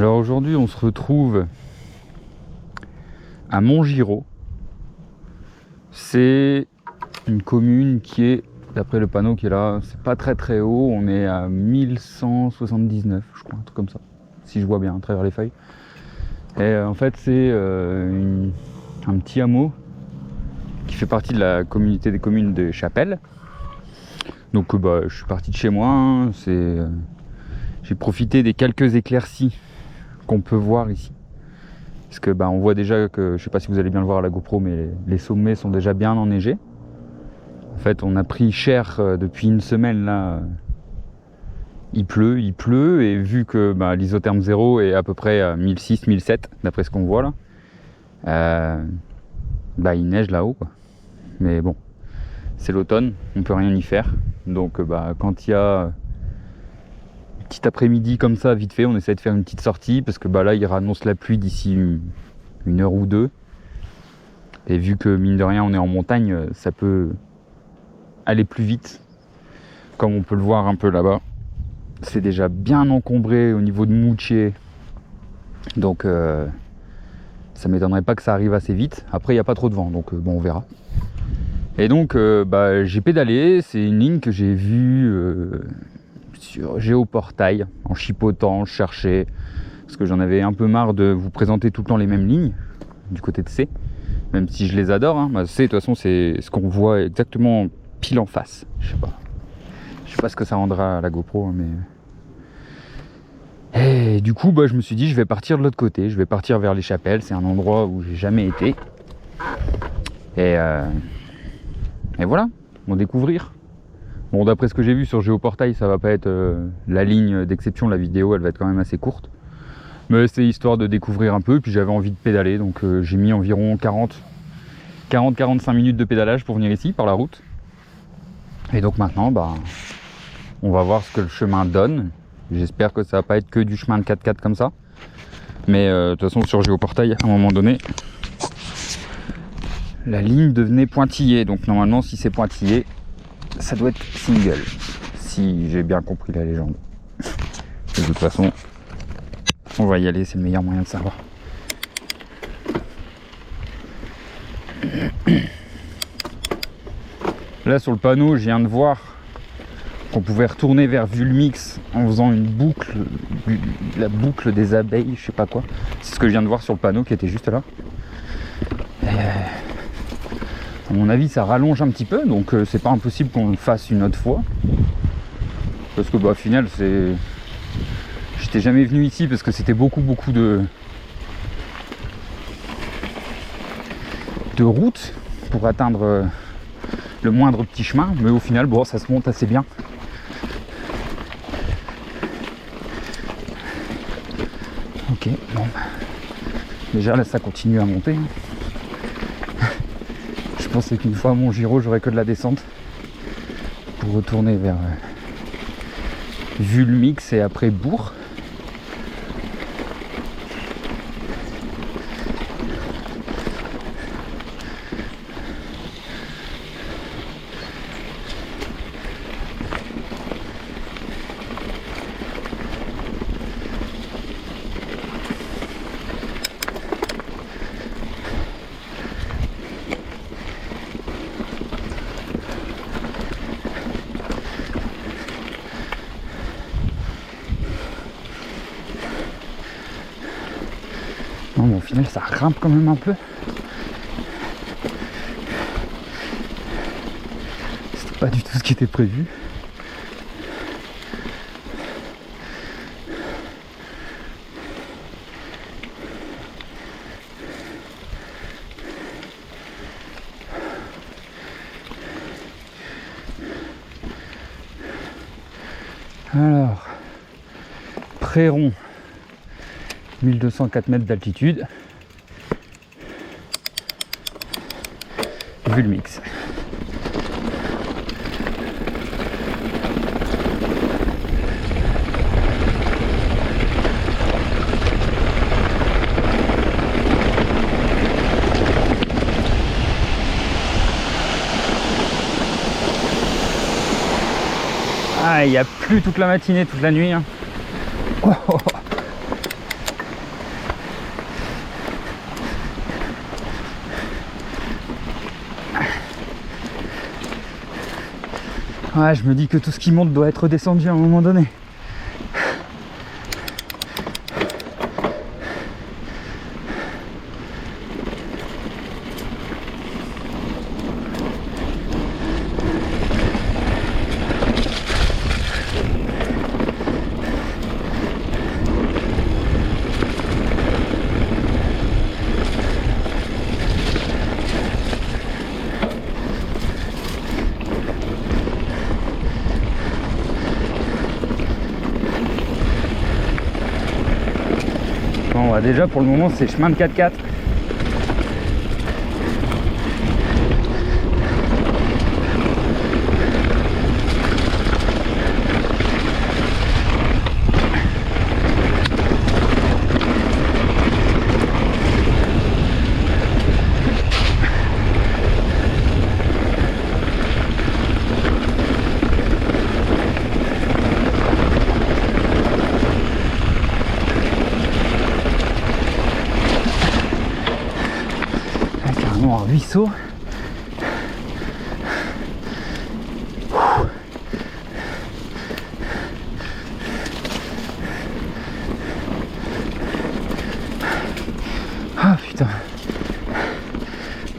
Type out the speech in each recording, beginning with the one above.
Alors aujourd'hui on se retrouve à Montgiraud. C'est une commune qui est, d'après le panneau qui est là, c'est pas très haut, on est à 1179 je crois, un truc comme ça, si je vois bien à travers les feuilles. Et en fait c'est un petit hameau qui fait partie de la communauté des communes de Chapelle. Donc je suis parti de chez moi, hein, j'ai profité des quelques éclaircies qu'on peut voir ici. Parce que on voit déjà que, je sais pas si vous allez bien le voir à la GoPro, mais les sommets sont déjà bien enneigés. En fait on a pris cher depuis une semaine là. Il pleut et vu que l'isotherme zéro est à peu près à 1006-1007 d'après ce qu'on voit là, il neige là-haut quoi. Mais bon, c'est l'automne, on peut rien y faire. Donc quand il y a un petit après-midi comme ça, vite fait, on essaie de faire une petite sortie parce que là il annonce la pluie d'ici une heure ou deux. Et vu que mine de rien on est en montagne, ça peut aller plus vite. Comme on peut le voir un peu là-bas, c'est déjà bien encombré au niveau de Moutier. Donc ça m'étonnerait pas que ça arrive assez vite. Après il n'y a pas trop de vent, donc on verra. Et donc j'ai pédalé, c'est une ligne que j'ai vue sur Géoportail, en chipotant, je cherchais, parce que j'en avais un peu marre de vous présenter tout le temps les mêmes lignes, du côté de C, même si je les adore, hein. C de toute façon c'est ce qu'on voit exactement pile en face, je sais pas ce que ça rendra à la GoPro, hein, mais... Et du coup je me suis dit je vais partir de l'autre côté, je vais partir vers les Chapelles, c'est un endroit où j'ai jamais été, et voilà, on va découvrir. Bon, d'après ce que j'ai vu sur Géoportail, ça va pas être la ligne d'exception, la vidéo elle va être quand même assez courte. Mais c'est histoire de découvrir un peu, puis j'avais envie de pédaler, donc j'ai mis environ 40-45 minutes de pédalage pour venir ici, par la route. Et donc maintenant, on va voir ce que le chemin donne. J'espère que ça va pas être que du chemin de 4x4 comme ça. Mais de toute façon, sur Géoportail, à un moment donné, la ligne devenait pointillée. Donc normalement, si c'est pointillé, ça doit être single. Si j'ai bien compris la légende. De toute façon, on va y aller, c'est le meilleur moyen de savoir. Là sur le panneau, je viens de voir qu'on pouvait retourner vers Vulmix en faisant une boucle, la boucle des abeilles, je sais pas quoi. C'est ce que je viens de voir sur le panneau qui était juste là. Et à mon avis ça rallonge un petit peu, donc c'est pas impossible qu'on le fasse une autre fois. Parce que au final c'est... J'étais jamais venu ici parce que c'était beaucoup de routes pour atteindre le moindre petit chemin, mais au final ça se monte assez bien. Ok, bon. Déjà là ça continue à monter. Je pensais qu'une fois à Montgiraud j'aurais que de la descente pour retourner vers Vulmix et après Bourg. Non, mais au final ça grimpe quand même un peu. C'était pas du tout ce qui était prévu. Alors, Préron, 1204 mètres d'altitude, Vulmix. Ah, il n'y a plu toute la matinée, toute la nuit. Hein. Oh, oh, oh. Ouais, je me dis que tout ce qui monte doit être descendu à un moment donné. Bon, bah déjà pour le moment c'est chemin de 4x4. Un ruisseau. Ah putain.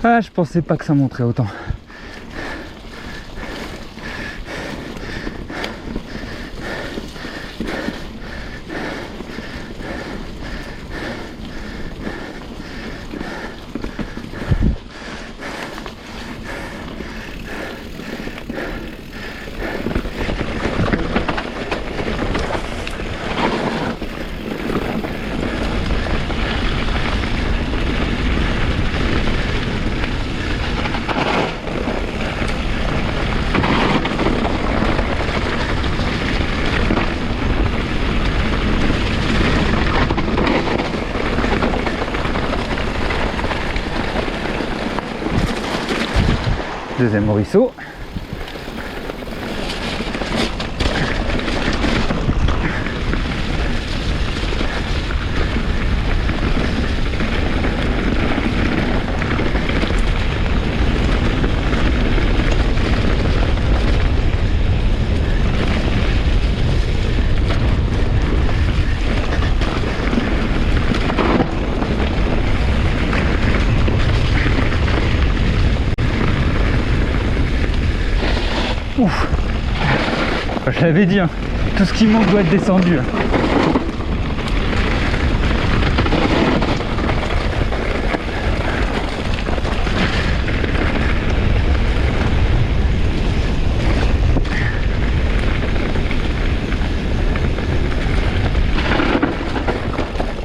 Ah, je pensais pas que ça monterait autant. Deuxième ruisseau. Ouf. Je l'avais dit, hein, tout ce qui monte doit être descendu.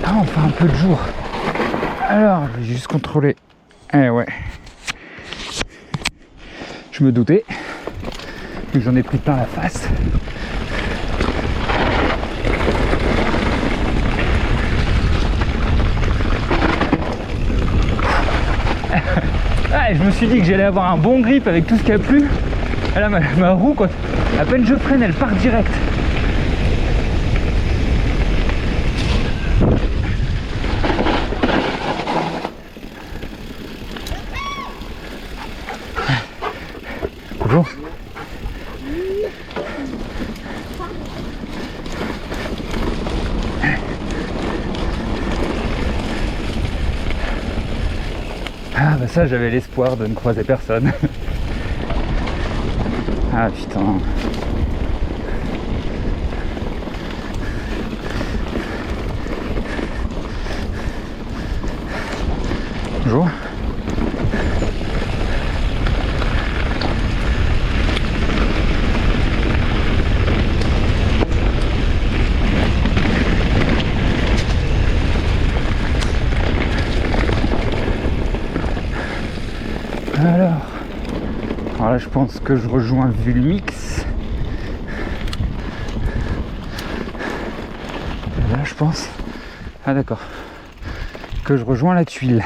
Ah, on fait un peu de jour. Alors, je vais juste contrôler. Eh ouais. Je me doutais. Vu que j'en ai pris plein la face. Ah, je me suis dit que j'allais avoir un bon grip avec tout ce qui a plu. Et là, ma roue, quand à peine je freine, elle part direct. Bonjour. Ah bah ça, j'avais l'espoir de ne croiser personne. Ah putain. Bonjour. Alors là, je pense que je rejoins Vulmix. Là, je pense. Ah d'accord. Que je rejoins la tuile.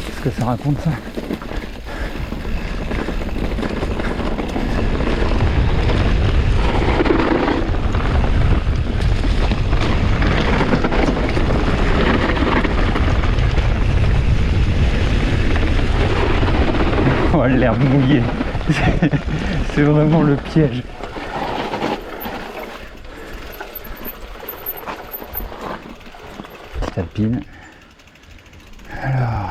Qu'est-ce que ça raconte ça? vois l'herbe mouillée. C'est vraiment le piège. Petite alpine. Alors.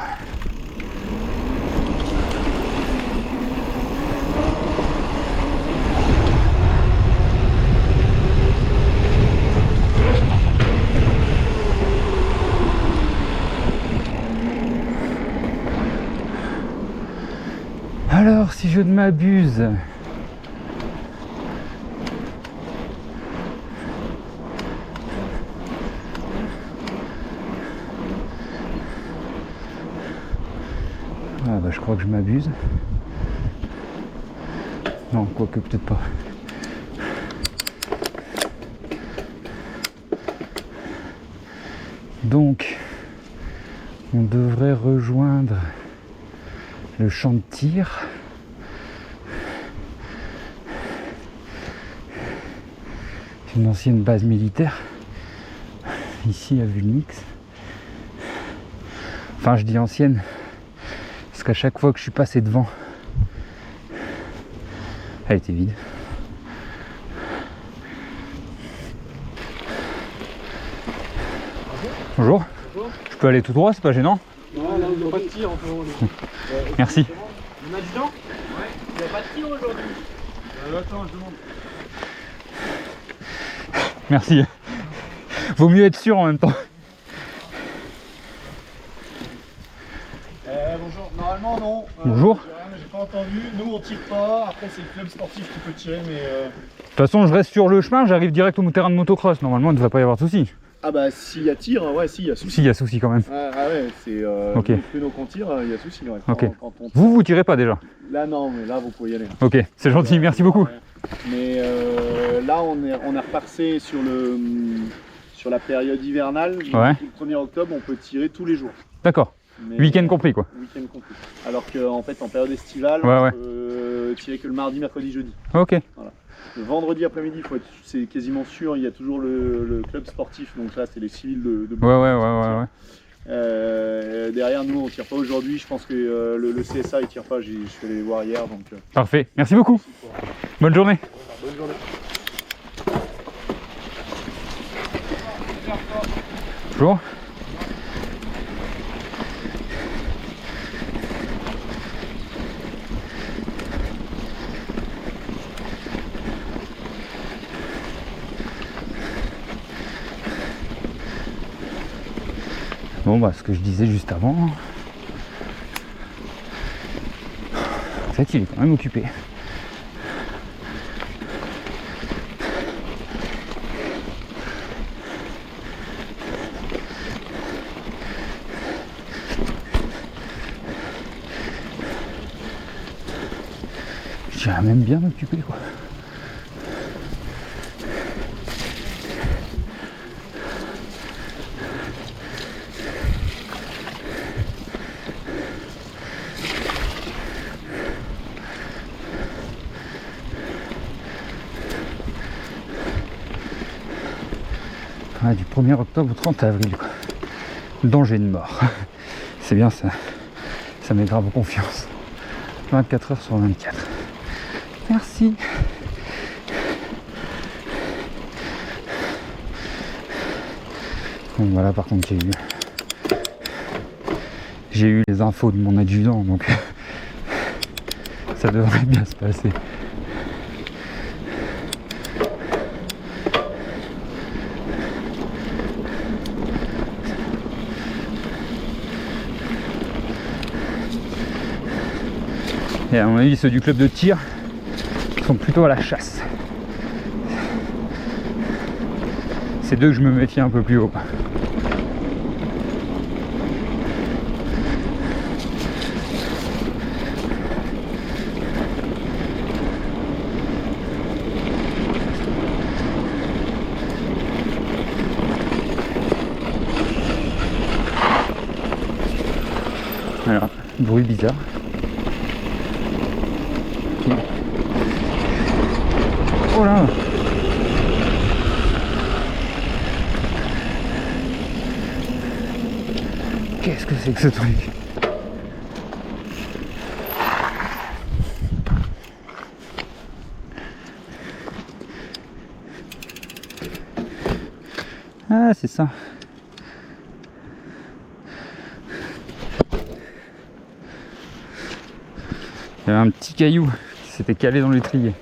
Alors, si je ne m'abuse, ah bah, je crois que je m'abuse. Non, quoique peut-être pas. Donc, on devrait rejoindre le champ de tir. Une ancienne base militaire ici à Vulnix. Enfin, je dis ancienne parce qu'à chaque fois que je suis passé devant, elle était vide. Bonjour. Bonjour. Je peux aller tout droit, c'est pas gênant? Non, là, il n'y a pas de tir en ce moment. Merci. On a dit non? Ouais. Il n'y a pas de tir aujourd'hui. Attends, je demande. Merci. Vaut mieux être sûr en même temps. Bonjour. Normalement, non. Bonjour. J'ai pas entendu. Nous, on tire pas. Après, c'est le club sportif qui peut tirer, mais. De toute façon, je reste sur le chemin, j'arrive direct au terrain de motocross. Normalement, il ne devrait pas y avoir de soucis. Ah bah s'il y a tir, ouais, s'il y a souci. Si, il y a souci quand même. Ah ouais, c'est ok. Les pneus qu'on tire, il y a souci. Ouais, ok. Quand on... Vous tirez pas déjà? Là non, mais là vous pouvez y aller. Ok, c'est gentil, merci beaucoup. Mais là on est repassé sur la période hivernale. Ouais. Le 1er octobre, on peut tirer tous les jours. D'accord. Week-end compris quoi. Week-end compris. Alors qu'en fait en période estivale, on peut tirer que le mardi, mercredi, jeudi. Ok. Voilà. Le vendredi après-midi, c'est quasiment sûr, il y a toujours le club sportif, donc là c'est les civils de ouais. Derrière nous on tire pas aujourd'hui, je pense que le CSA il tire pas, je suis allé les voir hier donc. Parfait, merci beaucoup. Bonne journée. Bonne journée. Bonjour. Bon bah ce que je disais juste avant, en fait il est quand même occupé. Je dirais même bien occupé quoi. Ah, du 1er octobre au 30 avril quoi. Danger de mort. C'est bien ça. Ça met grave confiance. 24 heures sur 24. Merci. Donc voilà, par contre j'ai eu les infos de mon adjudant, donc ça devrait bien se passer. Et à mon avis, ceux du club de tir sont plutôt à la chasse. C'est d'eux que je me méfie un peu plus haut. Alors, bruit bizarre. Okay. Oh là! Qu'est-ce que c'est que ce truc? c'est ça. Il y avait un petit caillou qui s'était calé dans l'étrier.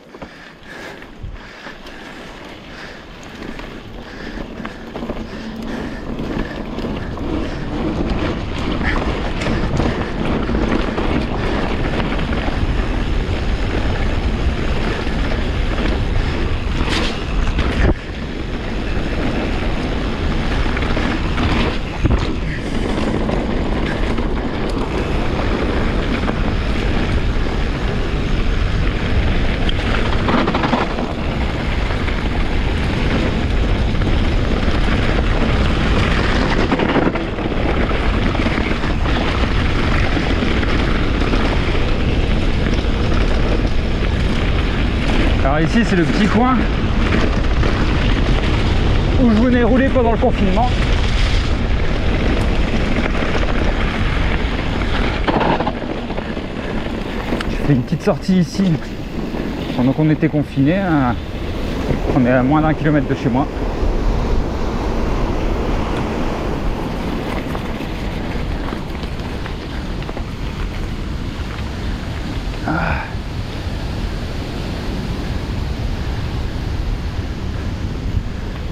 Alors ici c'est le petit coin où je venais rouler pendant le confinement. J'ai fait une petite sortie ici pendant qu'on était confinés. On est à moins d'1 kilomètre de chez moi.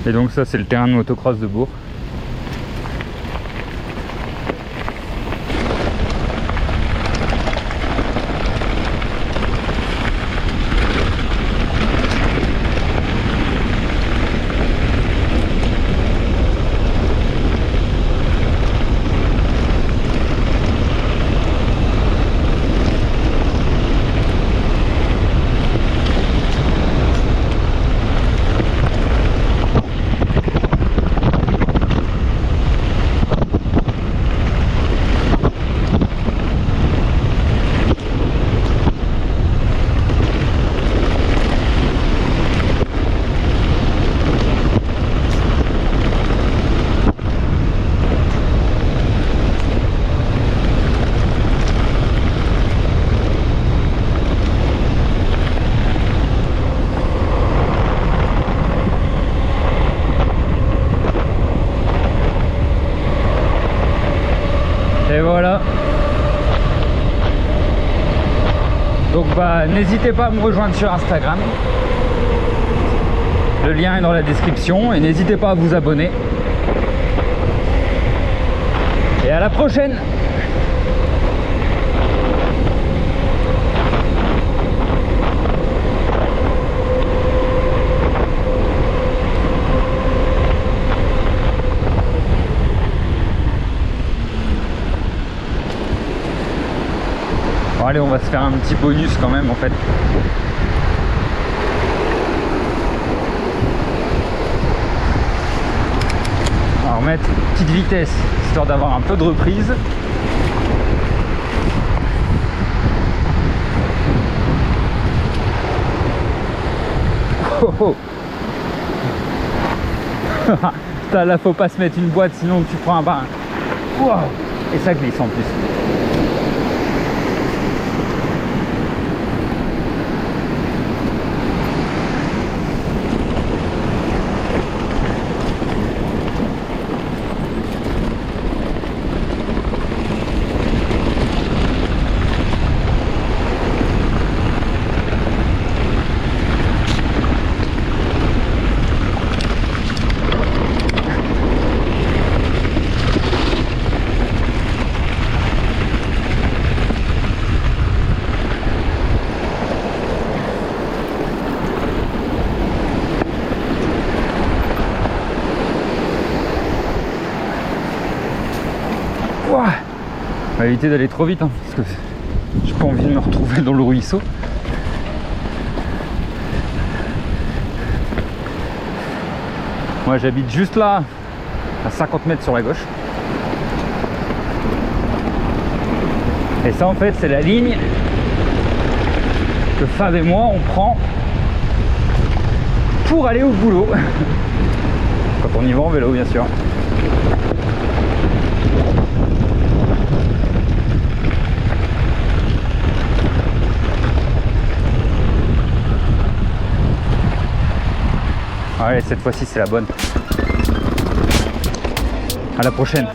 Et donc ça c'est le terrain de motocross de Bourg. Et voilà. Donc bah n'hésitez pas à me rejoindre sur Instagram. Le lien est dans la description et n'hésitez pas à vous abonner. Et à la prochaine. Bon allez, on va se faire un petit bonus quand même en fait. On va remettre une petite vitesse histoire d'avoir un peu de reprise. Oh oh. Putain, là faut pas se mettre une boîte sinon tu prends un bain. Wow. Et ça glisse en plus. On va éviter d'aller trop vite hein, parce que j'ai pas envie de me retrouver dans le ruisseau. Moi j'habite juste là, à 50 mètres sur la gauche. Et ça en fait c'est la ligne que Fab et moi on prend pour aller au boulot. Quand on y va en vélo bien sûr. Allez, cette fois-ci c'est la bonne. À la prochaine.